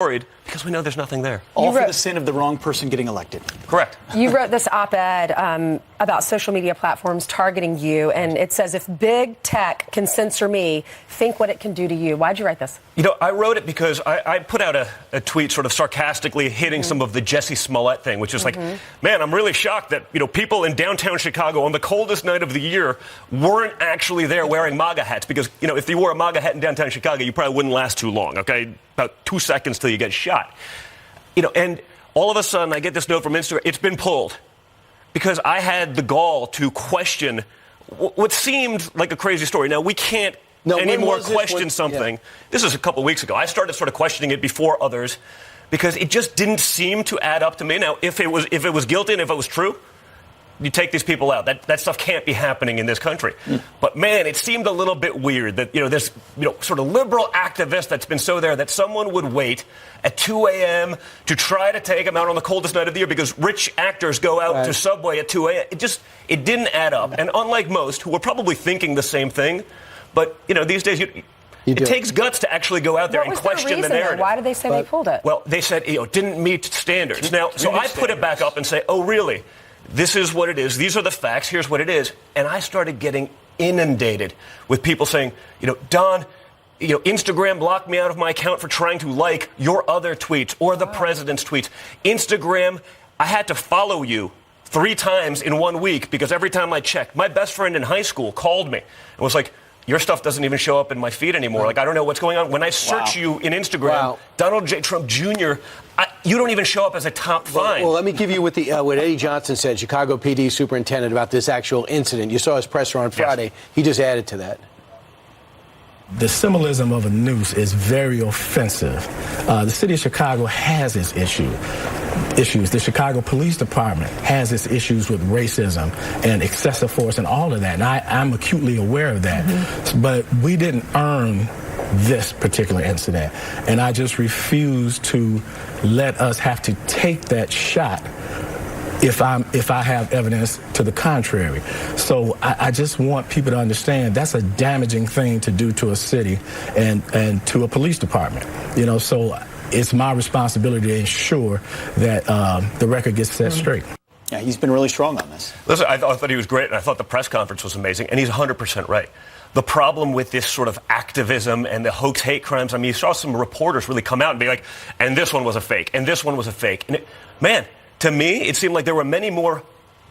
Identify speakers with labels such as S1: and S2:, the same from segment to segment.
S1: worried because we know there's nothing there.
S2: All for the sin of the wrong person getting elected.
S1: Correct.
S3: You wrote this op-ed about social media platforms targeting you, and it says, if big tech can censor me, think what it can do to you. Why'd you write this?
S1: You know, I wrote it because I put out a tweet sort of sarcastically hitting some of the Jussie Smollett thing, which is like, man, I'm really shocked that, people in downtown Chicago on the coldest night of the year weren't actually there wearing MAGA hats. Because, if you wore a MAGA hat in downtown Chicago, you probably wouldn't last too long, okay? About 2 seconds till you get shot. And all of a sudden I get this note from Instagram. It's been pulled because I had the gall to question what seemed like a crazy story. Now, we can't anymore question something. Yeah. This is a couple weeks ago. I started sort of questioning it before others because it just didn't seem to add up to me. Now, if it was guilty and if it was true, you take these people out. That stuff can't be happening in this country. But, man, it seemed a little bit weird that, this, sort of liberal activist that's been so there that someone would wait at 2 a.m. to try to take him out on the coldest night of the year because rich actors go out to Subway at 2 a.m. It didn't add up. And unlike most who were probably thinking the same thing, but, these days it takes guts to actually go out there and question the narrative.
S3: Why did they say they pulled it?
S1: Well, they said, didn't meet standards. Now, so I put it back up and say, oh, really? This is what it is. These are the facts. Here's what it is. And I started getting inundated with people saying, Don, Instagram blocked me out of my account for trying to like your other tweets or the president's tweets. Instagram, I had to follow you 3 times in 1 week because every time I checked, my best friend in high school called me and was like, your stuff doesn't even show up in my feed anymore. Like, I don't know what's going on. When I search you in Instagram, Donald J. Trump Jr., you don't even show up as a top find.
S4: Well, let me give you what Eddie Johnson said, Chicago PD superintendent, about this actual incident. You saw his presser on Friday. Yes. He just added to that.
S5: The symbolism of a noose is very offensive. The city of Chicago has its issues. The Chicago Police Department has its issues with racism and excessive force and all of that. And I'm acutely aware of that. But we didn't earn this particular incident. And I just refuse to let us have to take that shot if I have evidence to the contrary. So I just want people to understand that's a damaging thing to do to a city and to a police department. So it's my responsibility to ensure that the record gets set straight.
S2: Yeah, he's been really strong on this.
S1: Listen, I thought he was great, and I thought the press conference was amazing, and he's 100% right. The problem with this sort of activism and the hoax hate crimes, you saw some reporters really come out and be like, and this one was a fake, and this one was a fake. And to me, it seemed like there were many more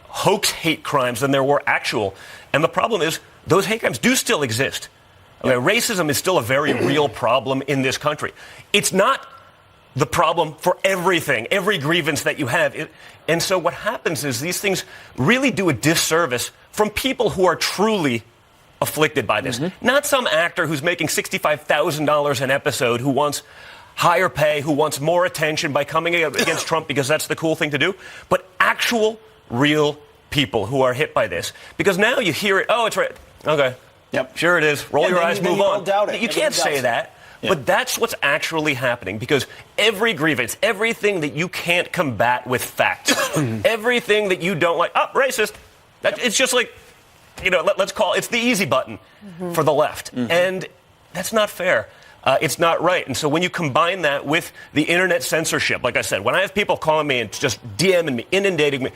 S1: hoax hate crimes than there were actual. And the problem is those hate crimes do still exist. Racism is still a very real problem in this country. It's not the problem for everything, every grievance that you have. And so what happens is these things really do a disservice from people who are truly afflicted by this. Not some actor who's making $65,000 an episode who wants higher pay, who wants more attention by coming against Trump because that's the cool thing to do, but actual, real people who are hit by this. Because now you hear it, oh, it's right. Okay. Yep. Sure it is. Roll your eyes, move on. You can't say that. Yeah. But that's what's actually happening because every grievance, everything that you can't combat with facts, everything that you don't like, racist. It's just like, let's call it's the easy button for the left. And that's not fair. It's not right. And so when you combine that with the internet censorship, like I said, when I have people calling me and just DMing me, inundating me,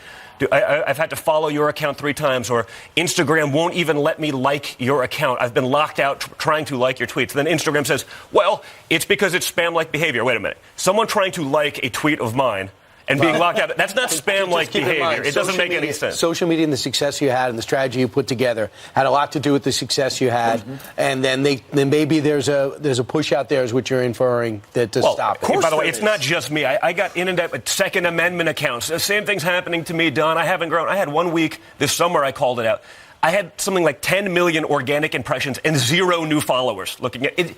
S1: I've had to follow your account 3 times, or Instagram won't even let me like your account. I've been locked out trying to like your tweets. Then Instagram says, well, it's because it's spam-like behavior. Wait a minute. Someone trying to like a tweet of mine and being locked out, that's not spam-like behavior. It doesn't make any sense.
S4: Social media and the success you had and the strategy you put together had a lot to do with the success you had. And then maybe there's a push out there is what you're inferring to stop it.
S1: By the way, it's not just me. I got inundated with Second Amendment accounts. The same thing's happening to me, Don. I haven't grown. I had 1 week this summer, I called it out. I had something like 10 million organic impressions and 0 new followers looking at it.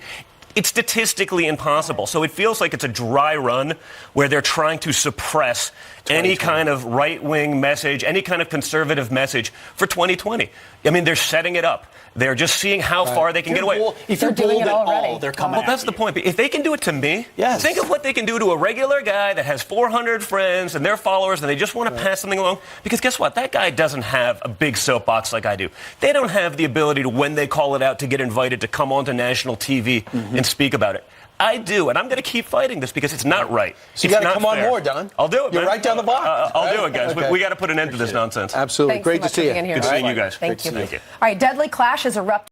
S1: It's statistically impossible. So it feels like it's a dry run where they're trying to suppress any kind of right-wing message, any kind of conservative message for 2020. They're setting it up. They're just seeing how far they can get away.
S2: If you're doing it all, they're coming.
S1: Well, that's the point. If they can do it to me, think of what they can do to a regular guy that has 400 friends and their followers, and they just want to pass something along. Because guess what? That guy doesn't have a big soapbox like I do. They don't have the ability to, when they call it out, to get invited to come onto national TV and speak about it. I do, and I'm going to keep fighting this because it's not right.
S4: So you got to come on more, Don.
S1: I'll do it,
S4: You're
S1: man.
S4: right down the block.
S1: I'll do it, guys.
S4: Okay.
S1: We got to put an end to this nonsense.
S4: Absolutely.
S3: Thanks
S4: Great
S3: so much
S4: to see
S3: for
S4: you.
S3: being here.
S1: Good seeing you guys.
S3: Thank you.
S1: Thank you.
S3: All right, deadly clashes erupt.